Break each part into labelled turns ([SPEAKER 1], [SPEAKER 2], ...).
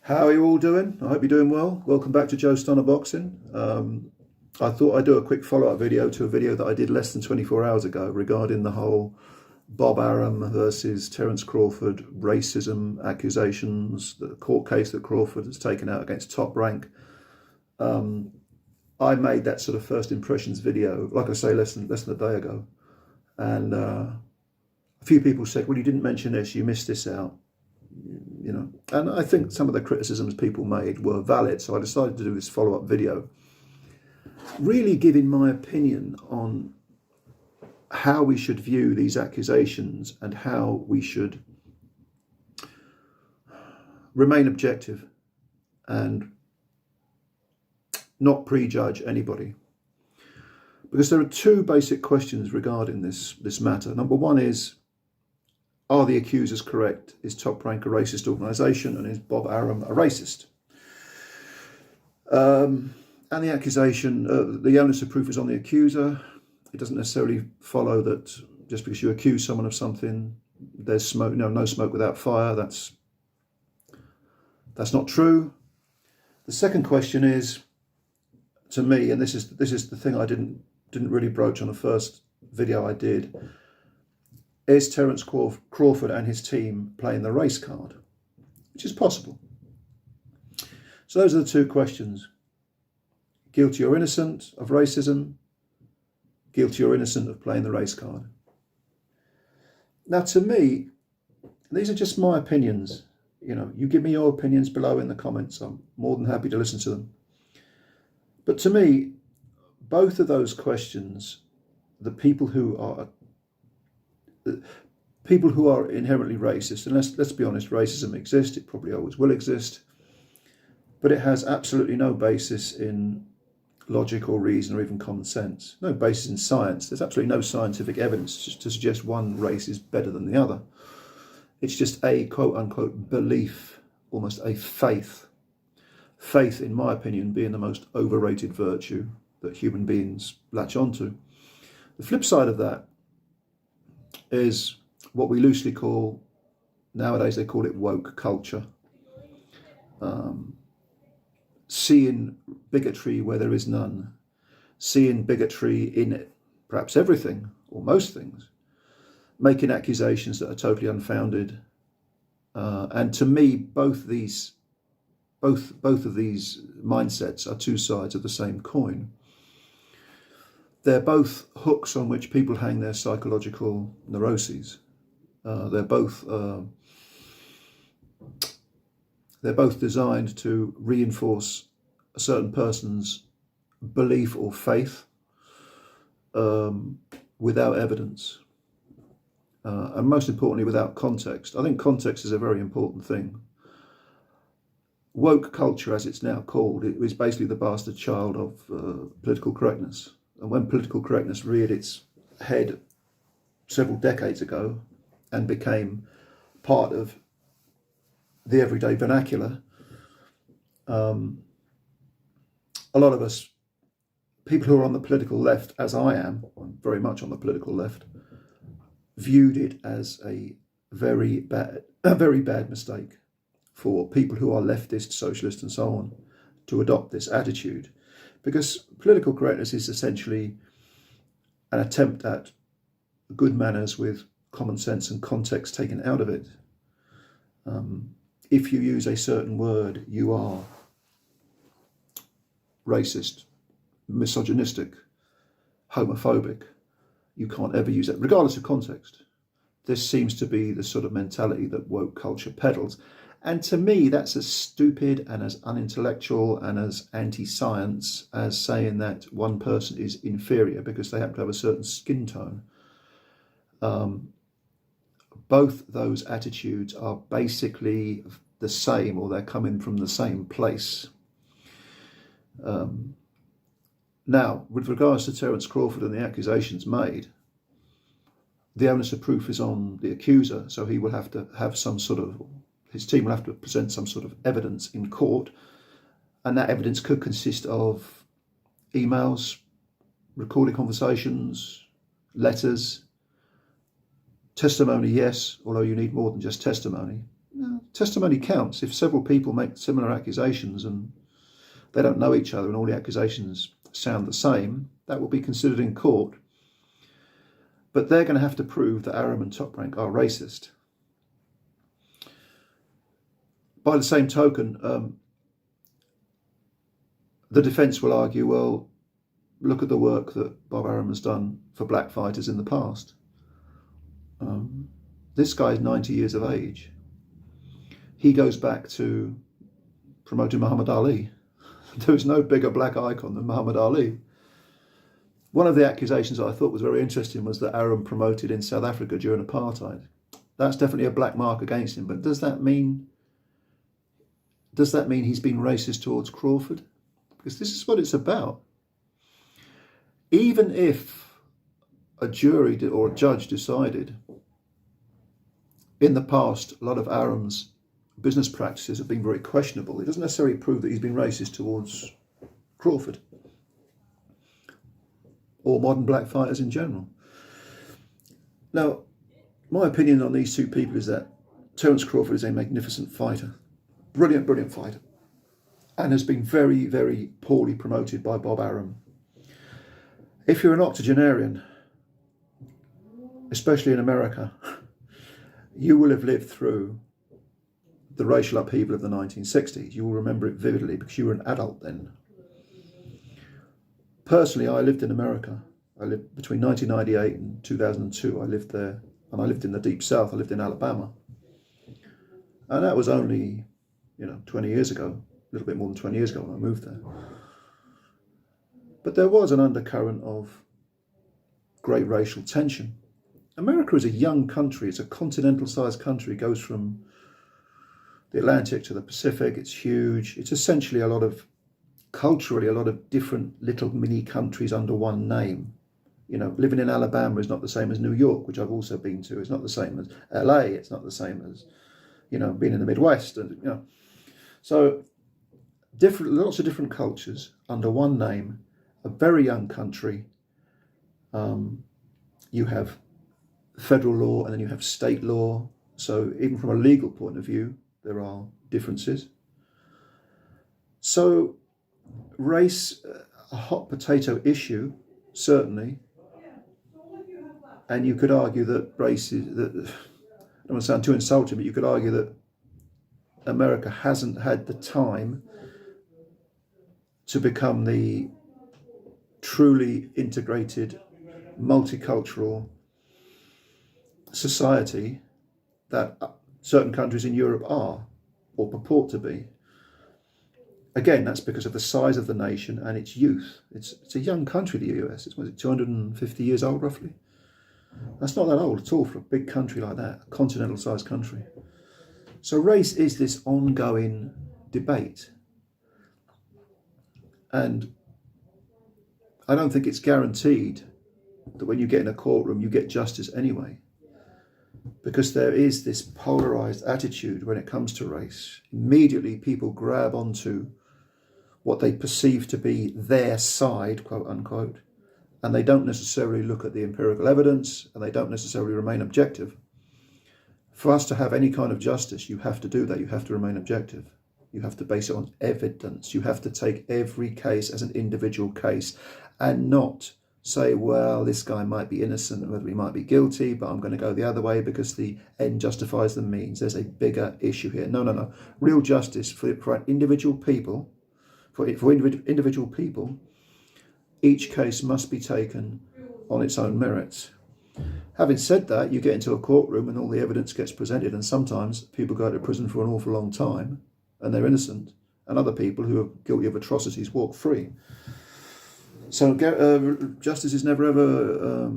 [SPEAKER 1] How are you all doing? I hope you're doing well. Welcome back to Joe Stunner Boxing. I thought I'd do a quick follow-up video to a video that I did less than 24 hours ago regarding the whole Bob Arum versus Terrence Crawford racism accusations, the court case that Crawford has taken out against Top Rank. I made that sort of first impressions video, like I say, less than a day ago. And a few people said, well, you didn't mention this, you missed this out. You know, and I think some of the criticisms people made were valid, so I decided to do this follow-up video, really giving my opinion on how we should view these accusations and how we should remain objective and not prejudge anybody. Because there are two basic questions regarding this matter. Number one is, are the accusers correct? Is Top Rank a racist organisation, and is Bob Arum a racist? And the accusation, the onus of proof is on the accuser. It doesn't necessarily follow that just because you accuse someone of something, there's smoke. No smoke without fire. That's not true. The second question is, to me, and this is the thing I didn't really broach on the first video I did. Is Terrence Crawford and his team playing the race card? Which is possible. So those are the two questions. Guilty or innocent of racism? Guilty or innocent of playing the race card? Now, to me, these are just my opinions. You know, you give me your opinions below in the comments. I'm more than happy to listen to them. But to me, both of those questions, the people who are inherently racist, and let's be honest, racism exists, it probably always will exist, but it has absolutely no basis in logic or reason or even common sense, no basis in science. There's absolutely no scientific evidence to suggest one race is better than the other. It's just a quote-unquote belief, almost a faith. Faith, in my opinion, being the most overrated virtue that human beings latch onto. The flip side of that is what we loosely call, nowadays they call it woke culture. Seeing bigotry where there is none. Seeing bigotry in it, perhaps everything or most things. Making accusations that are totally unfounded. And to me, both of these mindsets are two sides of the same coin. They're both hooks on which people hang their psychological neuroses. They're both designed to reinforce a certain person's belief or faith without evidence. And most importantly, without context. I think context is a very important thing. Woke culture, as it's now called, it is basically the bastard child of political correctness. And when political correctness reared its head several decades ago and became part of the everyday vernacular, a lot of us, people who are on the political left, as I am, I'm very much on the political left, viewed it as a very bad mistake for people who are leftist, socialist and so on to adopt this attitude. Because political correctness is essentially an attempt at good manners with common sense and context taken out of it. If you use a certain word, you are racist, misogynistic, homophobic. You can't ever use that, regardless of context. This seems to be the sort of mentality that woke culture peddles. And to me, that's as stupid and as unintellectual and as anti-science as saying that one person is inferior because they happen to have a certain skin tone. Both those attitudes are basically the same, or they're coming from the same place. Now, with regards to Terrence Crawford and the accusations made, the onus of proof is on the accuser, so he will have to have some sort of, his team will have to present some sort of evidence in court, and that evidence could consist of emails, recorded conversations, letters, testimony, yes, although you need more than just testimony. testimony counts. If several people make similar accusations and they don't know each other and all the accusations sound the same, that will be considered in court. But they're going to have to prove that Arum and Top Rank are racist. By the same token, the defence will argue, well, look at the work that Bob Arum has done for black fighters in the past. This guy is 90 years of age. He goes back to promoting Muhammad Ali. There's no bigger black icon than Muhammad Ali. One of the accusations that I thought was very interesting was that Arum promoted in South Africa during apartheid. That's definitely a black mark against him, but does that mean he's been racist towards Crawford? Because this is what it's about. Even if a jury or a judge decided in the past a lot of Arum's business practices have been very questionable, it doesn't necessarily prove that he's been racist towards Crawford or modern black fighters in general. Now, my opinion on these two people is that Terrence Crawford is a magnificent fighter, brilliant, brilliant fighter, and has been very, very poorly promoted by Bob Arum. If you're an octogenarian, especially in America, you will have lived through the racial upheaval of the 1960s. You will remember it vividly because you were an adult then. Personally, I lived in America. I lived between 1998 and 2002. I lived there, and I lived in the deep south. I lived in Alabama. And that was only, 20 years ago, a little bit more than 20 years ago when I moved there. But there was an undercurrent of great racial tension. America is a young country. It's a continental-sized country. It goes from the Atlantic to the Pacific. It's huge. It's essentially culturally a lot of different little mini countries under one name. Living in Alabama is not the same as New York, which I've also been to. It's not the same as LA. It's not the same as, being in the Midwest. And, so lots of different cultures under one name, a very young country. You have federal law and then you have state law. So even from a legal point of view, there are differences. So race, a hot potato issue, certainly. And you could argue that race is, I don't want to sound too insulting, but you could argue that America hasn't had the time to become the truly integrated, multicultural society that certain countries in Europe are, or purport to be. Again, that's because of the size of the nation and its youth. It's a young country, the US. It's 250 years old, roughly. That's not that old at all for a big country like that, a continental-sized country. So race is this ongoing debate. And I don't think it's guaranteed that when you get in a courtroom, you get justice anyway. Because there is this polarized attitude when it comes to race. Immediately people grab onto what they perceive to be their side, quote unquote, and they don't necessarily look at the empirical evidence and they don't necessarily remain objective. For us to have any kind of justice, you have to do that. You have to remain objective. You have to base it on evidence. You have to take every case as an individual case and not say, well, this guy might be innocent and whether he might be guilty, but I'm going to go the other way because the end justifies the means. There's a bigger issue here. No. Real justice for individual people, for individual people, each case must be taken on its own merits. Having said that, you get into a courtroom and all the evidence gets presented, and sometimes people go to prison for an awful long time and they're innocent, and other people who are guilty of atrocities walk free. So justice is never ever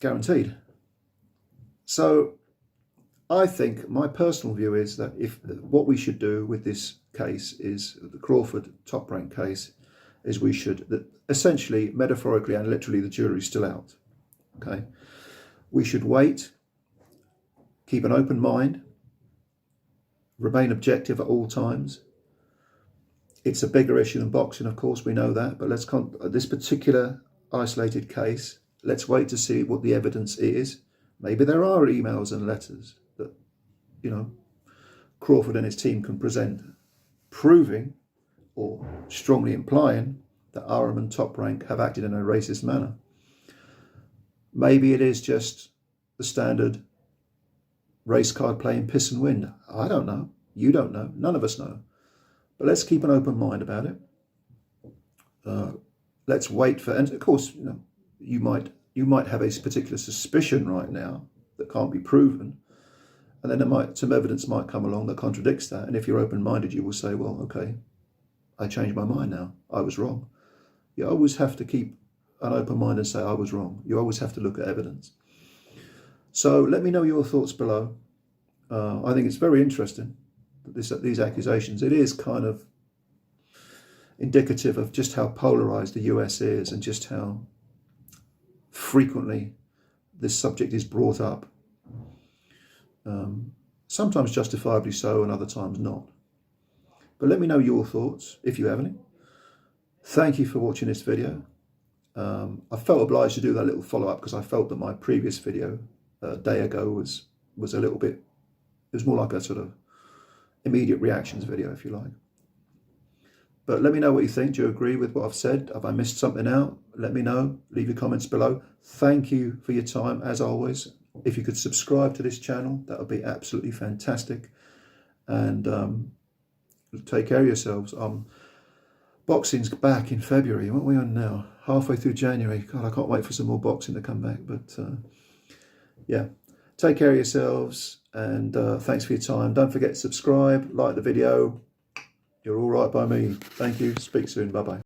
[SPEAKER 1] guaranteed. So I think my personal view is that what we should do with this case is the Crawford Top Rank case is we should essentially, metaphorically and literally, the jury's still out. Okay, we should wait, keep an open mind, remain objective at all times. It's a bigger issue than boxing, of course, we know that, but this particular isolated case, let's wait to see what the evidence is. Maybe there are emails and letters that, Crawford and his team can present, proving or strongly implying that Arum and Top Rank have acted in a racist manner. Maybe it is just the standard race card playing piss and wind. I don't know. You don't know. None of us know. But let's keep an open mind about it. Let's wait for, and of course, you might have a particular suspicion right now that can't be proven, and then some evidence might come along that contradicts that. And if you're open-minded, you will say, well, okay, I changed my mind now. I was wrong. You always have to keep an open mind and say, I was wrong. You always have to look at evidence. So let me know your thoughts below. I think it's very interesting that these accusations, it is kind of indicative of just how polarized the US is and just how frequently this subject is brought up. Sometimes justifiably so and other times not. But let me know your thoughts if you have any. Thank you for watching this video. I felt obliged to do that little follow-up because I felt that my previous video a day ago was a little bit, it was more like a sort of immediate reactions video, if you like. But let me know what you think. Do you agree with what I've said? Have I missed something out? Let me know. Leave your comments below. Thank you for your time, as always. If you could subscribe to this channel, that would be absolutely fantastic. And take care of yourselves. Boxing's back in February. What are we on now? Halfway through January. God, I can't wait for some more boxing to come back. But yeah, take care of yourselves. And thanks for your time. Don't forget to subscribe, like the video. You're all right by me. Thank you. Speak soon. Bye-bye.